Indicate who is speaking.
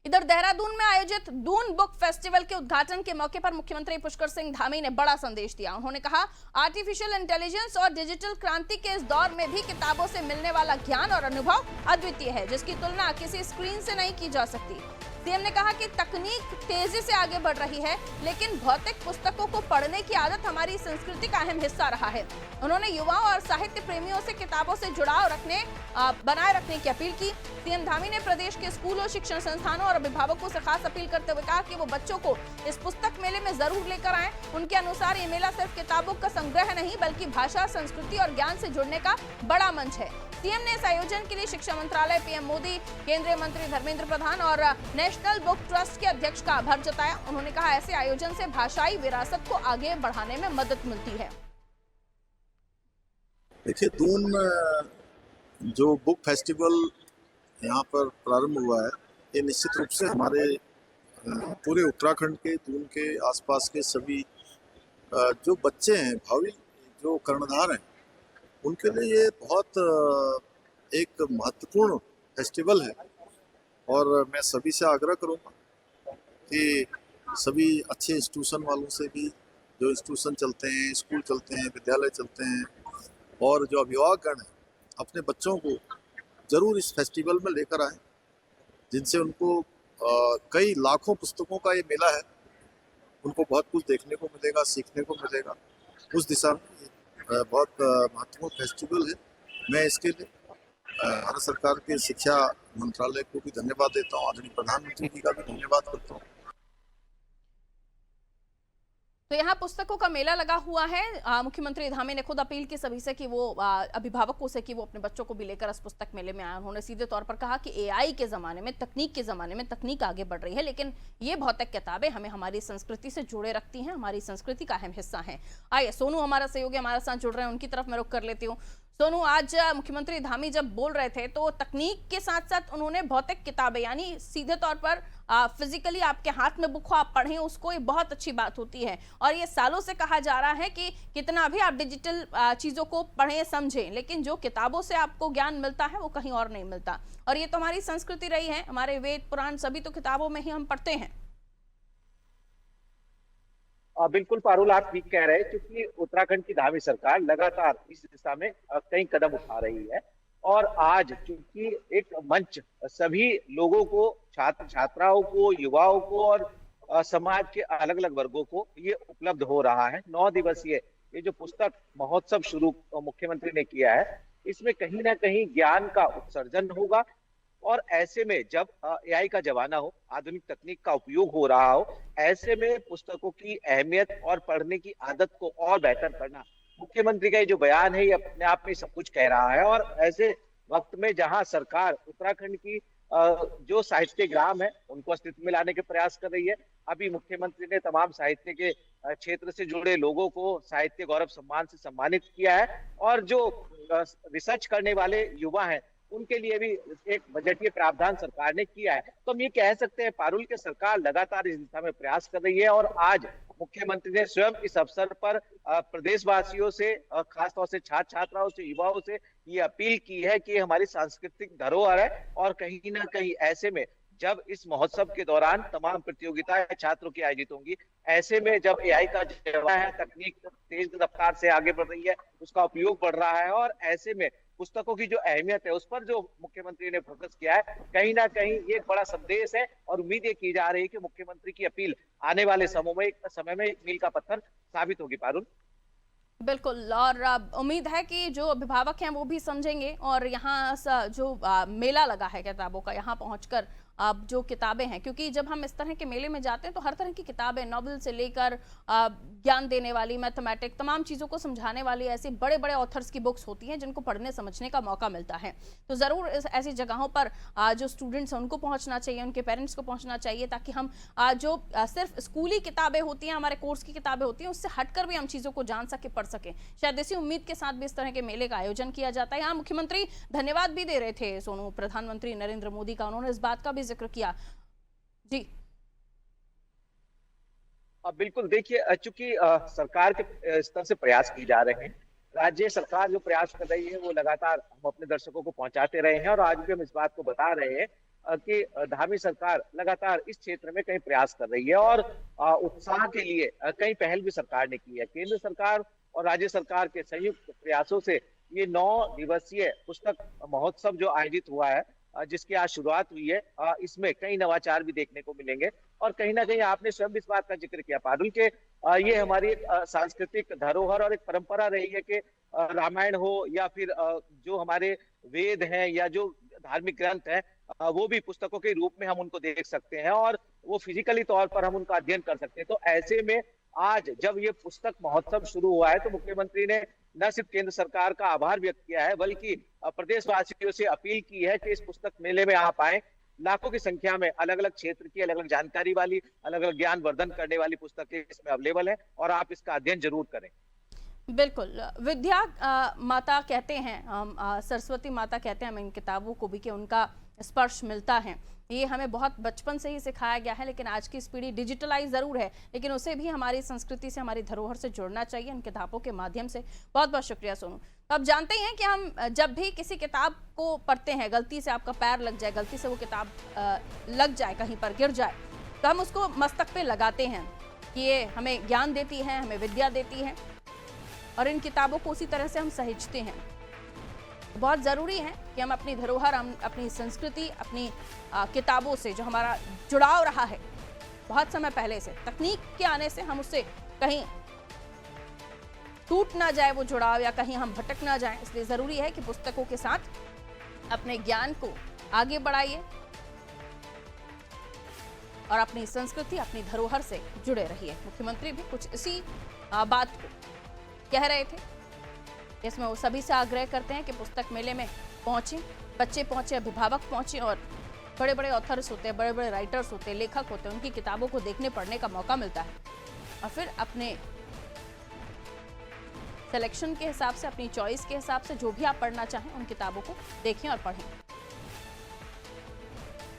Speaker 1: इधर देहरादून में आयोजित दून बुक फेस्टिवल के उद्घाटन के मौके पर मुख्यमंत्री पुष्कर सिंह धामी ने बड़ा संदेश दिया। उन्होंने कहा, आर्टिफिशियल इंटेलिजेंस और डिजिटल क्रांति के इस दौर में भी किताबों से मिलने वाला ज्ञान और अनुभव अद्वितीय है, जिसकी तुलना किसी स्क्रीन से नहीं की जा सकती। सीएम ने कहा कि तकनीक तेजी से आगे बढ़ रही है, लेकिन भौतिक पुस्तकों को पढ़ने की आदत हमारी संस्कृति का अहम हिस्सा रहा है। उन्होंने युवाओं और साहित्य प्रेमियों से किताबों से जुड़ाव बनाए रखने की अपील की। सीएम धामी ने प्रदेश के स्कूलों, शिक्षण संस्थानों और अभिभावकों से खास अपील करते हुए कहा कि वो बच्चों को इस पुस्तक मेले में जरूर लेकर आएं। उनके अनुसार ये मेला सिर्फ किताबों का संग्रह नहीं, बल्कि भाषा, संस्कृति और ज्ञान से जुड़ने का बड़ा मंच है। सीएम ने इस आयोजन के लिए शिक्षा मंत्रालय, पीएम मोदी, केंद्रीय मंत्री धर्मेंद्र प्रधान और नेशनल बुक ट्रस्ट के अध्यक्ष का आभार जताया। उन्होंने कहा, ऐसे आयोजन से भाषाई विरासत को आगे बढ़ाने में मदद मिलती है।
Speaker 2: देखिए, दून जो बुक फेस्टिवल यहाँ पर प्रारंभ हुआ है, ये निश्चित रूप से हमारे पूरे उत्तराखंड के, दून के आसपास के सभी जो बच्चे हैं, भावी जो कर्णधार हैं, उनके लिए ये बहुत एक महत्वपूर्ण फेस्टिवल है। और मैं सभी से आग्रह करूँगा कि सभी अच्छे इंस्टीट्यूशन वालों से भी, जो इंस्टीट्यूशन चलते हैं, स्कूल चलते हैं, विद्यालय चलते हैं, और जो अभिभावकगण हैं, अपने बच्चों को जरूर इस फेस्टिवल में लेकर आएं, जिनसे उनको कई लाखों पुस्तकों का ये मेला है, उनको बहुत कुछ देखने को मिलेगा, सीखने को मिलेगा। उस दिशा में बहुत महत्वपूर्ण फेस्टिवल है। मैं इसके लिए भारत सरकार के शिक्षा मंत्रालय को भी धन्यवाद देता हूँ, आदरणीय प्रधानमंत्री जी का भी धन्यवाद करता हूँ।
Speaker 1: तो यहाँ पुस्तकों का मेला लगा हुआ है। मुख्यमंत्री धामी ने खुद अपील की सभी से कि वो अभिभावकों से कि वो अपने बच्चों को भी लेकर इस पुस्तक मेले में आए। उन्होंने सीधे तौर पर कहा कि एआई के ज़माने में, तकनीक के ज़माने में तकनीक आगे बढ़ रही है, लेकिन ये भौतिक किताबें हमें हमारी संस्कृति से जोड़े रखती हैं, हमारी संस्कृति का अहम हिस्सा है। आइए, सोनू हमारा सहयोगी हमारे साथ जुड़ रहे हैं, उनकी तरफ मैं रुख कर लेती हूँ। सोनू, आज मुख्यमंत्री धामी जब बोल रहे थे तो तकनीक के साथ साथ उन्होंने भौतिक किताबें, यानी सीधे तौर पर फिजिकली आपके हाथ में बुक हो, आप पढ़ें उसको, ये बहुत अच्छी बात होती है। और ये सालों से कहा जा रहा है कि कितना भी आप डिजिटल चीज़ों को पढ़ें, समझें, लेकिन जो किताबों से आपको ज्ञान मिलता है वो कहीं और नहीं मिलता। और ये तो हमारी संस्कृति रही है, हमारे वेद पुराण सभी तो किताबों में ही हम पढ़ते हैं।
Speaker 3: बिल्कुल पारुल, आप ठीक कह रहे हैं, क्योंकि उत्तराखंड की धामी सरकार लगातार इस दिशा में कई कदम उठा रही है। और आज चूंकि एक मंच सभी लोगों को, छात्र छात्राओं को, युवाओं को और समाज के अलग अलग वर्गों को ये उपलब्ध हो रहा है। 9 दिवसीय ये जो पुस्तक महोत्सव शुरू मुख्यमंत्री ने किया है, इसमें कहीं ना कहीं ज्ञान का उत्सर्जन होगा। और ऐसे में जब एआई का जमाना हो, आधुनिक तकनीक का उपयोग हो रहा हो, ऐसे में पुस्तकों की अहमियत और पढ़ने की आदत को और बेहतर करना, मुख्यमंत्री का ये जो बयान है, ये अपने आप में सब कुछ कह रहा है। और ऐसे वक्त में जहां सरकार उत्तराखंड की जो साहित्य ग्राम है उनको अस्तित्व में लाने के प्रयास कर रही है। अभी मुख्यमंत्री ने तमाम साहित्य के क्षेत्र से जुड़े लोगों को साहित्य गौरव सम्मान से सम्मानित किया है। और जो रिसर्च करने वाले युवा हैं, उनके लिए भी एक बजटीय प्रावधान सरकार ने किया है। तो हम ये कह सकते हैं पारुल के सरकार लगातार इस दिशा में प्रयास कर रही है। और आज मुख्यमंत्री ने स्वयं इस अवसर पर प्रदेशवासियों से, खासतौर से छात्र छात्राओं से, युवाओं से ये अपील की है कि हमारी सांस्कृतिक धरोहर है। और कहीं ना कहीं ऐसे में जब इस महोत्सव के दौरान तमाम प्रतियोगिताएं छात्रों की आयोजित होंगी, ऐसे में जब एआई का जमाना है, तकनीक तेज रफ्तार से आगे बढ़ रही है, उसका उपयोग बढ़ रहा है, और ऐसे में पुस्तकों की जो अहमियत है उस पर जो मुख्यमंत्री ने फोकस किया है, कहीं ना कहीं ये एक बड़ा संदेश है। और उम्मीद ये की जा रही है कि मुख्यमंत्री की अपील आने वाले समय में एक मील का पत्थर साबित होगी। पारुल,
Speaker 1: बिल्कुल, और उम्मीद है कि जो अभिभावक हैं वो भी समझेंगे। और यहाँ जो मेला लगा है किताबों का, यहाँ पहुंचकर अब जो किताबें हैं, क्योंकि जब हम इस तरह के मेले में जाते हैं तो हर तरह की किताबें, नॉवेल से लेकर ज्ञान देने वाली, मैथमेटिक, तमाम चीज़ों को समझाने वाली ऐसी बड़े बड़े ऑथर्स की बुक्स होती हैं जिनको पढ़ने समझने का मौका मिलता है। तो ज़रूर ऐसी जगहों पर जो स्टूडेंट्स हैं उनको पहुंचना चाहिए, उनके पेरेंट्स को पहुंचना चाहिए, ताकि हम जो सिर्फ स्कूली किताबें होती हैं, हमारे कोर्स की किताबें होती हैं, उससे हटकर भी हम चीज़ों को जान सके, पढ़ सकें। शायद इसी उम्मीद के साथ भी इस तरह के मेले का आयोजन किया जाता है। यहाँ मुख्यमंत्री धन्यवाद भी दे रहे थे सोनू, प्रधानमंत्री नरेंद्र मोदी का। उन्होंने इस बात का भी जिक्र किया। जी
Speaker 3: बिल्कुल, देखिए, चूंकि सरकार के स्तर से प्रयास किए जा रहे हैं, राज्य सरकार जो प्रयास कर रही है वो लगातार हम अपने दर्शकों को पहुंचाते रहे हैं। और आज भी हम इस बात को बता रहे हैं कि धामी सरकार लगातार इस क्षेत्र में कई प्रयास कर रही है और उत्साह के लिए कई पहल भी सरकार ने की है। केंद्र सरकार और राज्य सरकार के संयुक्त प्रयासों से ये 9 दिवसीय पुस्तक महोत्सव जो आयोजित हुआ है, जिसकी आज शुरुआत हुई है, इसमें कई नवाचार भी देखने को मिलेंगे। और कहीं ना कहीं आपने स्वयं इस बात का जिक्र किया पारुल के ये हमारी एक सांस्कृतिक धरोहर और एक परंपरा रही है कि रामायण हो या फिर जो हमारे वेद हैं या जो धार्मिक ग्रंथ हैं, वो भी पुस्तकों के रूप में हम उनको देख सकते हैं और वो फिजिकली तौर पर हम उनका अध्ययन कर सकते हैं। तो ऐसे में आज जब ये पुस्तक महोत्सव शुरू हुआ है तो मुख्यमंत्री ने न सिर्फ केंद्र सरकार का आभार व्यक्त किया है बल्कि प्रदेशवासियों से अपील की है कि इस पुस्तक मेले में आप आए। लाखों की संख्या में अलग अलग क्षेत्र की अलग अलग जानकारी वाली, अलग अलग ज्ञान वर्धन करने वाली पुस्तकें इसमें अवेलेबल है और आप इसका अध्ययन जरूर करें।
Speaker 1: बिल्कुल, विद्या माता कहते हैं हम, सरस्वती माता कहते हैं हम इन किताबों को भी, कि उनका स्पर्श मिलता है। ये हमें बहुत बचपन से ही सिखाया गया है, लेकिन आज की इस पीढ़ी डिजिटलाइज ज़रूर है, लेकिन उसे भी हमारी संस्कृति से, हमारी धरोहर से जुड़ना चाहिए इन किताबों के माध्यम से। बहुत बहुत शुक्रिया सोनू। तो अब जानते हैं कि हम जब भी किसी किताब को पढ़ते हैं, गलती से आपका पैर लग जाए, गलती से वो किताब लग जाए, कहीं पर गिर जाए, तो हम उसको मस्तक पे लगाते हैं कि ये हमें ज्ञान देती है, हमें विद्या देती है, और इन किताबों को उसी तरह से हम सहेजते हैं। बहुत ज़रूरी है कि हम अपनी धरोहर, हम अपनी संस्कृति, अपनी किताबों से जो हमारा जुड़ाव रहा है बहुत समय पहले से, तकनीक के आने से हम उससे कहीं टूट ना जाए वो जुड़ाव, या कहीं हम भटक ना जाएं। इसलिए ज़रूरी है कि पुस्तकों के साथ अपने ज्ञान को आगे बढ़ाइए और अपनी संस्कृति, अपनी धरोहर से जुड़े रहिए। मुख्यमंत्री भी कुछ इसी बात को कह रहे थे। इसमें वो सभी से आग्रह करते हैं कि पुस्तक मेले में पहुंचे, बच्चे पहुंचे, अभिभावक पहुंचे, और बड़े बड़े ऑथर्स होते हैं, बड़े बड़े राइटर्स होते हैं, लेखक होते हैं, उनकी किताबों को देखने पढ़ने का मौका मिलता है और फिर अपने सिलेक्शन के हिसाब से, अपनी चॉइस के हिसाब से जो भी आप पढ़ना चाहें उन किताबों को देखें और पढ़ें।